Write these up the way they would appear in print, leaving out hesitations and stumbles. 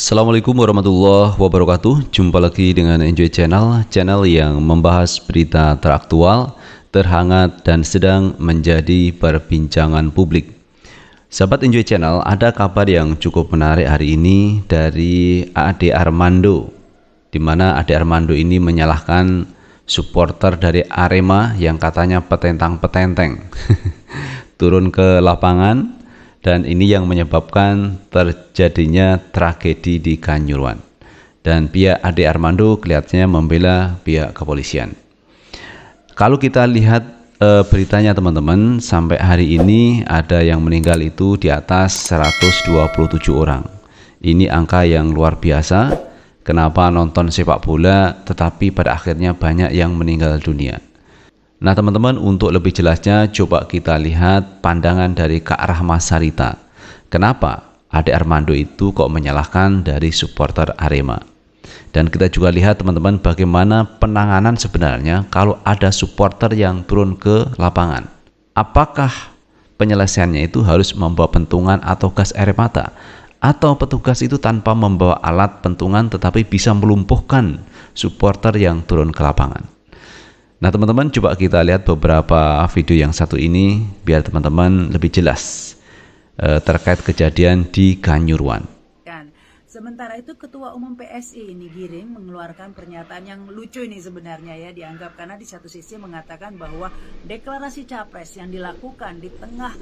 Assalamualaikum warahmatullahi wabarakatuh. Jumpa lagi dengan Enjoy Channel, channel yang membahas berita teraktual, terhangat, dan sedang menjadi perbincangan publik. Sahabat Enjoy Channel, ada kabar yang cukup menarik hari ini dari Ade Armando, di mana Ade Armando ini menyalahkan supporter dari Arema yang katanya petentang-petenteng turun ke lapangan. Dan ini yang menyebabkan terjadinya tragedi di Kanjuruhan. Dan pihak Ade Armando kelihatannya membela pihak kepolisian. Kalau kita lihat beritanya teman-teman, sampai hari ini ada yang meninggal itu di atas 127 orang. Ini angka yang luar biasa. Kenapa nonton sepak bola tetapi pada akhirnya banyak yang meninggal dunia. Nah teman-teman, untuk lebih jelasnya coba kita lihat pandangan dari Kak Rahma Sarita. Kenapa Ade Armando itu kok menyalahkan dari supporter Arema? Dan kita juga lihat teman-teman bagaimana penanganan sebenarnya kalau ada supporter yang turun ke lapangan. Apakah penyelesaiannya itu harus membawa pentungan atau gas air mata? Atau petugas itu tanpa membawa alat pentungan tetapi bisa melumpuhkan supporter yang turun ke lapangan? Nah teman-teman, coba kita lihat beberapa video yang satu ini biar teman-teman lebih jelas terkait kejadian di Kanjuruhan. Sementara itu Ketua Umum PSI ini Giring mengeluarkan pernyataan yang lucu ini sebenarnya ya, dianggap karena di satu sisi mengatakan bahwa deklarasi capres yang dilakukan di tengah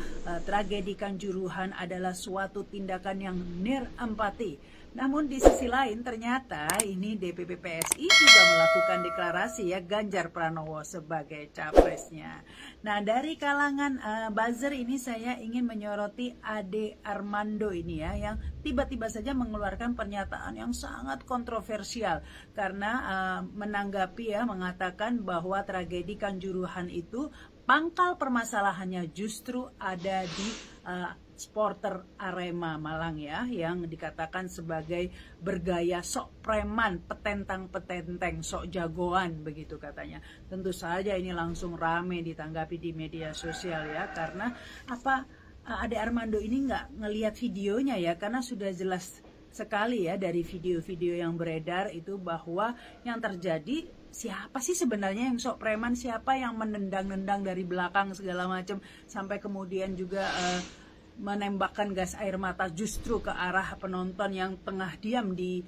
tragedi Kanjuruhan adalah suatu tindakan yang nir empati. Namun di sisi lain ternyata ini DPP PSI juga melakukan deklarasi ya Ganjar Pranowo sebagai capresnya. Nah dari kalangan buzzer ini saya ingin menyoroti Ade Armando ini ya, yang tiba-tiba saja mengeluarkan pernyataan yang sangat kontroversial karena menanggapi ya, mengatakan bahwa tragedi Kanjuruhan itu pangkal permasalahannya justru ada di supporter Arema Malang ya, yang dikatakan sebagai bergaya sok preman, petentang-petenteng, sok jagoan begitu katanya. Tentu saja ini langsung rame ditanggapi di media sosial ya, karena apa, Ade Armando ini nggak ngelihat videonya ya, karena sudah jelas sekali ya dari video-video yang beredar itu bahwa yang terjadi siapa sih sebenarnya yang sok preman, siapa yang menendang-nendang dari belakang segala macam sampai kemudian juga menembakkan gas air mata justru ke arah penonton yang tengah diam di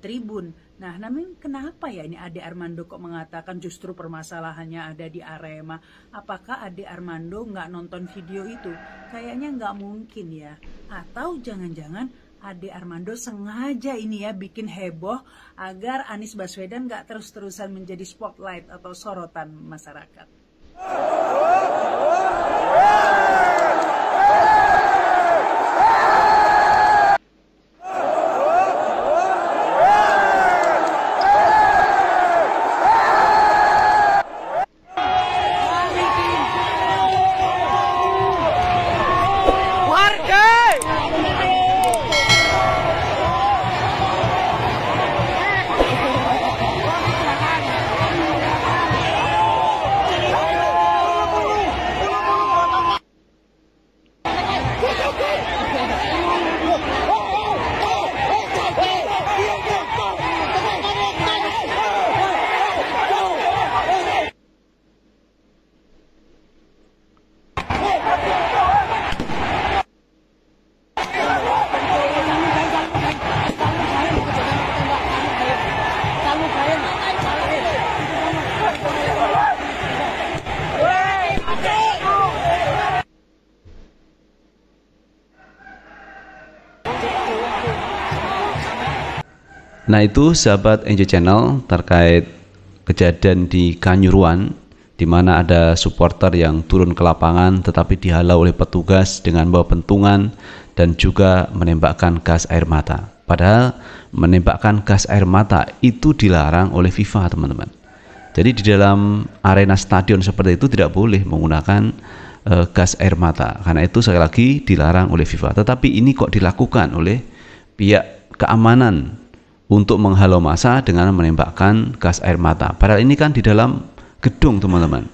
tribun. Nah, namun kenapa ya ini Ade Armando kok mengatakan justru permasalahannya ada di Arema? Apakah Ade Armando nggak nonton video itu? Kayaknya nggak mungkin ya. Atau jangan-jangan Ade Armando sengaja ini ya bikin heboh agar Anies Baswedan nggak terus-terusan menjadi spotlight atau sorotan masyarakat. Nah itu sahabat Enjoy Channel terkait kejadian di Kanjuruhan, di mana ada supporter yang turun ke lapangan tetapi dihalau oleh petugas dengan bawa pentungan dan juga menembakkan gas air mata. Padahal menembakkan gas air mata itu dilarang oleh FIFA teman-teman. Jadi di dalam arena stadion seperti itu tidak boleh menggunakan gas air mata, karena itu sekali lagi dilarang oleh FIFA. Tetapi ini kok dilakukan oleh pihak keamanan untuk menghalau massa dengan menembakkan gas air mata. Padahal ini kan di dalam gedung teman-teman,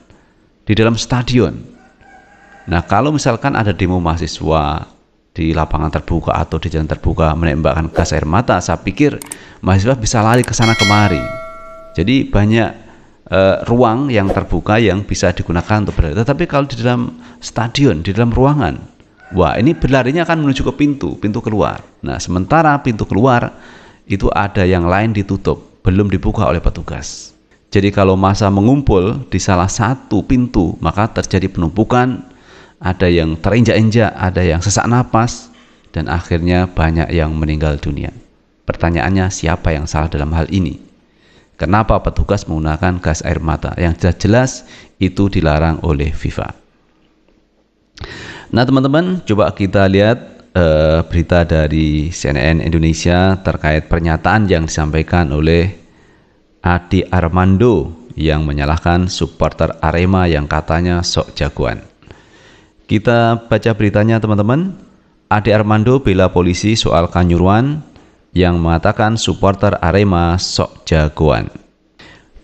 di dalam stadion. Nah kalau misalkan ada demo mahasiswa di lapangan terbuka atau di jalan terbuka menembakkan gas air mata, saya pikir mahasiswa bisa lari ke sana kemari. Jadi banyak ruang yang terbuka yang bisa digunakan untuk berlari. Tetapi kalau di dalam stadion, di dalam ruangan, wah, ini berlarinya akan menuju ke pintu keluar. Nah, sementara pintu keluar itu ada yang lain ditutup, belum dibuka oleh petugas. Jadi kalau massa mengumpul di salah satu pintu, maka terjadi penumpukan, ada yang terinjak-injak, ada yang sesak napas, dan akhirnya banyak yang meninggal dunia. Pertanyaannya, siapa yang salah dalam hal ini? Kenapa petugas menggunakan gas air mata? Yang jelas itu dilarang oleh FIFA. Nah teman-teman, coba kita lihat berita dari CNN Indonesia terkait pernyataan yang disampaikan oleh Ade Armando yang menyalahkan supporter Arema yang katanya sok jagoan. Kita baca beritanya teman-teman. Ade Armando bela polisi soal Kanjuruhan yang mengatakan supporter Arema sok jagoan.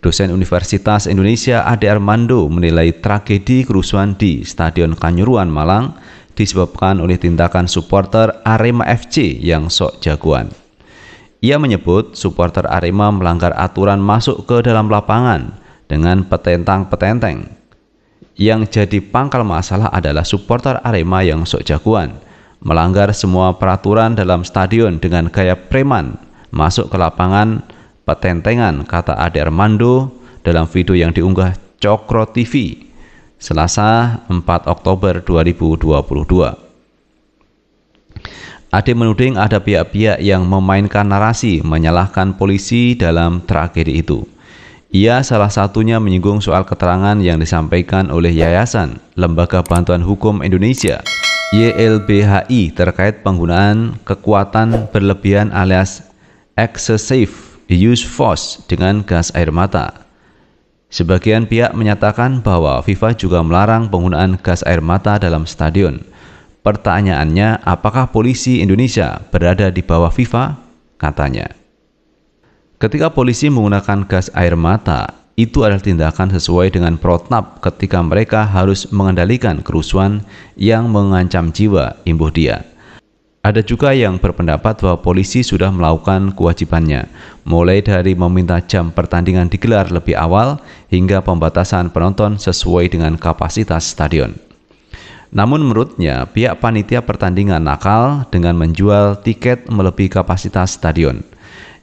Dosen Universitas Indonesia Ade Armando menilai tragedi kerusuhan di Stadion Kanjuruhan Malang disebabkan oleh tindakan supporter Arema FC yang sok jagoan. Ia menyebut supporter Arema melanggar aturan masuk ke dalam lapangan dengan petentang-petenteng. Yang jadi pangkal masalah adalah supporter Arema yang sok jagoan melanggar semua peraturan dalam stadion dengan gaya preman masuk ke lapangan petentengan, kata Ade Armando dalam video yang diunggah Cokro TV Selasa 4 Oktober 2022. Ade menuding ada pihak-pihak yang memainkan narasi menyalahkan polisi dalam tragedi itu. Ia salah satunya menyinggung soal keterangan yang disampaikan oleh Yayasan Lembaga Bantuan Hukum Indonesia YLBHI terkait penggunaan kekuatan berlebihan alias excessive use force dengan gas air mata. Sebagian pihak menyatakan bahwa FIFA juga melarang penggunaan gas air mata dalam stadion. Pertanyaannya, apakah polisi Indonesia berada di bawah FIFA? Katanya. Ketika polisi menggunakan gas air mata, itu adalah tindakan sesuai dengan protap ketika mereka harus mengendalikan kerusuhan yang mengancam jiwa, imbuh dia. Ada juga yang berpendapat bahwa polisi sudah melakukan kewajibannya, mulai dari meminta jam pertandingan digelar lebih awal hingga pembatasan penonton sesuai dengan kapasitas stadion. Namun menurutnya, pihak panitia pertandingan nakal dengan menjual tiket melebihi kapasitas stadion.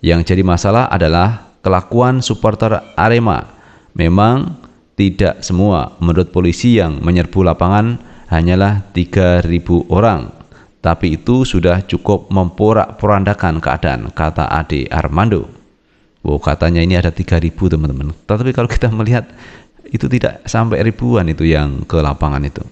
Yang jadi masalah adalah kelakuan supporter Arema. Memang tidak semua, menurut polisi yang menyerbu lapangan hanyalah 3.000 orang. Tapi itu sudah cukup memporak-porandakan keadaan, kata Ade Armando. Wow, katanya ini ada 3.000 teman-teman. Tapi kalau kita melihat, itu tidak sampai ribuan itu yang ke lapangan itu.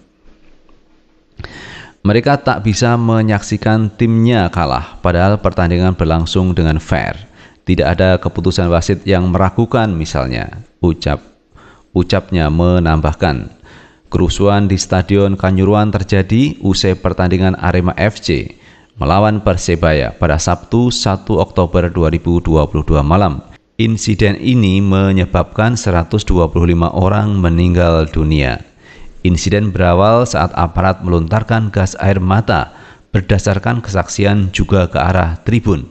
Mereka tak bisa menyaksikan timnya kalah, padahal pertandingan berlangsung dengan fair. Tidak ada keputusan wasit yang meragukan misalnya, ucapnya menambahkan. Kerusuhan di Stadion Kanjuruhan terjadi usai pertandingan Arema FC melawan Persebaya pada Sabtu 1 Oktober 2022 malam. Insiden ini menyebabkan 125 orang meninggal dunia. Insiden berawal saat aparat melontarkan gas air mata berdasarkan kesaksian juga ke arah tribun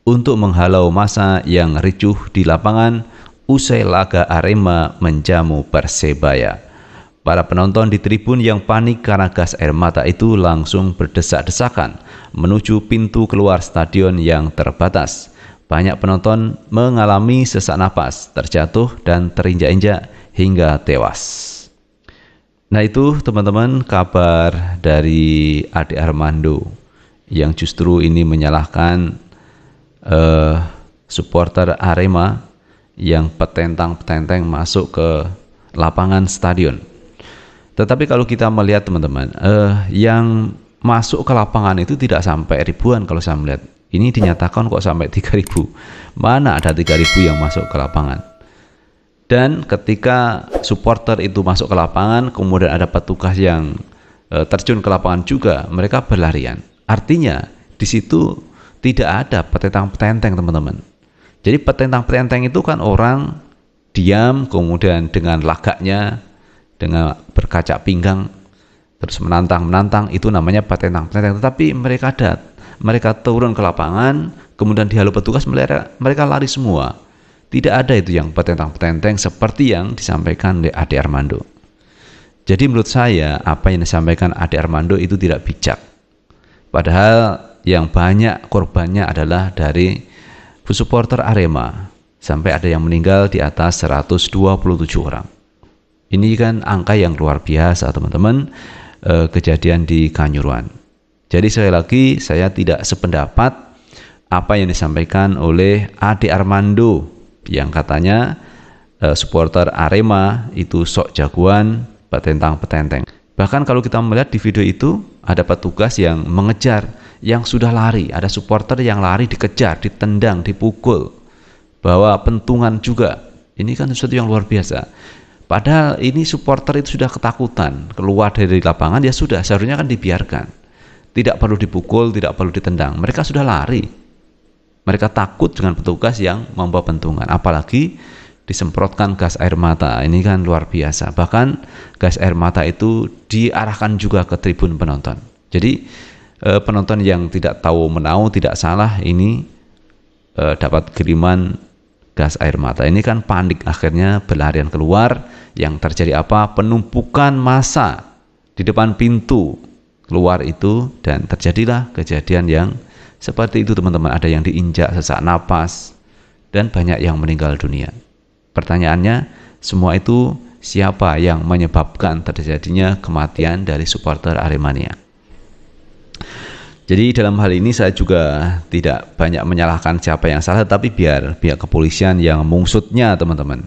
untuk menghalau massa yang ricuh di lapangan usai laga Arema menjamu Persebaya. Para penonton di tribun yang panik karena gas air mata itu langsung berdesak-desakan menuju pintu keluar stadion yang terbatas. Banyak penonton mengalami sesak napas, terjatuh dan terinjak-injak hingga tewas. Nah itu teman-teman kabar dari Ade Armando yang justru ini menyalahkan supporter Arema yang petentang-petenteng masuk ke lapangan stadion. Tetapi kalau kita melihat teman-teman, yang masuk ke lapangan itu tidak sampai ribuan kalau saya melihat. Ini dinyatakan kok sampai 3.000. Mana ada 3.000 yang masuk ke lapangan? Dan ketika supporter itu masuk ke lapangan, kemudian ada petugas yang terjun ke lapangan juga, mereka berlarian. Artinya di situ tidak ada petentang-petenteng teman-teman. Jadi petentang-petenteng itu kan orang diam, kemudian dengan lagaknya, dengan berkaca pinggang, terus menantang, itu namanya petentang-petenteng. Tetapi mereka turun ke lapangan, kemudian dihalau petugas, mereka lari semua. Tidak ada itu yang petentang-petenteng seperti yang disampaikan oleh Ade Armando. Jadi menurut saya apa yang disampaikan Ade Armando itu tidak bijak. Padahal yang banyak korbannya adalah dari supporter Arema, sampai ada yang meninggal di atas 127 orang. Ini kan angka yang luar biasa, teman-teman. Kejadian di Kanjuruhan. Jadi sekali lagi saya tidak sependapat apa yang disampaikan oleh Ade Armando yang katanya supporter Arema itu sok jagoan, petentang-petenteng. Bahkan kalau kita melihat di video itu ada petugas yang mengejar yang sudah lari, ada supporter yang lari dikejar, ditendang, dipukul, bawa pentungan juga. Ini kan sesuatu yang luar biasa. Padahal ini supporter itu sudah ketakutan, keluar dari lapangan, ya sudah, seharusnya kan dibiarkan. Tidak perlu dipukul, tidak perlu ditendang. Mereka sudah lari. Mereka takut dengan petugas yang membawa pentungan. Apalagi disemprotkan gas air mata. Ini kan luar biasa. Bahkan gas air mata itu diarahkan juga ke tribun penonton. Jadi penonton yang tidak tahu menau, tidak salah, ini dapat kiriman gas air mata. Ini kan panik, akhirnya berlarian keluar. Yang terjadi apa? Penumpukan massa di depan pintu keluar itu, dan terjadilah kejadian yang seperti itu, teman-teman. Ada yang diinjak sesak napas dan banyak yang meninggal dunia. Pertanyaannya, semua itu siapa yang menyebabkan terjadinya kematian dari supporter Aremania? Jadi dalam hal ini saya juga tidak banyak menyalahkan siapa yang salah, tapi biar pihak kepolisian yang mengusutnya, teman-teman.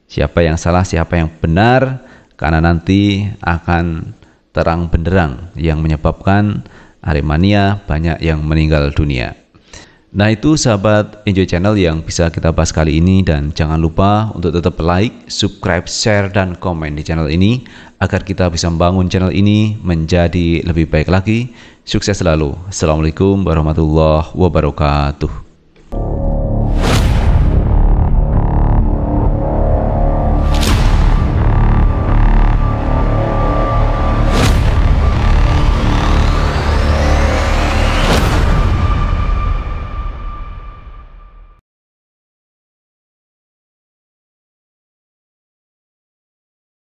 Siapa yang salah, siapa yang benar, karena nanti akan terang benderang yang menyebabkan Aremania banyak yang meninggal dunia. Nah, itu sahabat Enjoy Channel yang bisa kita bahas kali ini, dan jangan lupa untuk tetap like, subscribe, share, dan komen di channel ini agar kita bisa membangun channel ini menjadi lebih baik lagi. Sukses selalu. Assalamualaikum warahmatullahi wabarakatuh.